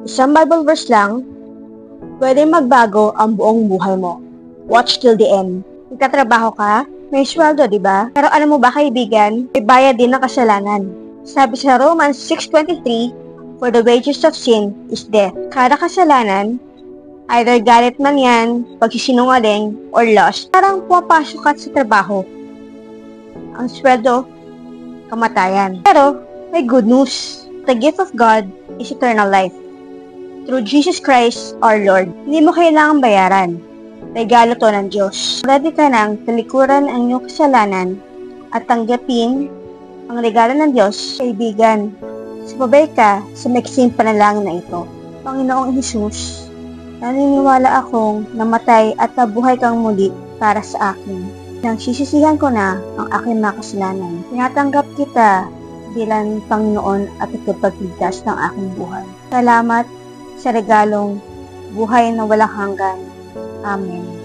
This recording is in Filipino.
Isang Bible verse lang, pwede magbago ang buong buhay mo. Watch till the end. Nagtatrabaho ka, may sweldo, di ba? Pero alam mo ba, kaibigan, may bayad din ng kasalanan. Sabi sa Romans 6:23, for the wages of sin is death. Kada kasalanan, either galit man yan, pagsisinungaling, or loss, parang pumapasok ka sa trabaho. Ang sweldo, kamatayan. Pero, may good news. The gift of God is eternal life. Through Jesus Christ, our Lord. Hindi mo kailangang bayaran. Regalo to ng Diyos. Ready ka nang talikuran ang iyong kasalanan at tanggapin ang regalo ng Diyos, kaibigan. Sumabay ka sa maiksing panalangin na ito. Panginoong Hesus, naniniwala akong namatay at nabuhay kang muli para sa akin. Nang sisisihan ko na ang aking mga kasalanan, tinatanggap kita bilang Panginoon at tagapagligtas ng aking buhay. Salamat sa regalong buhay na walang hanggan. Amen.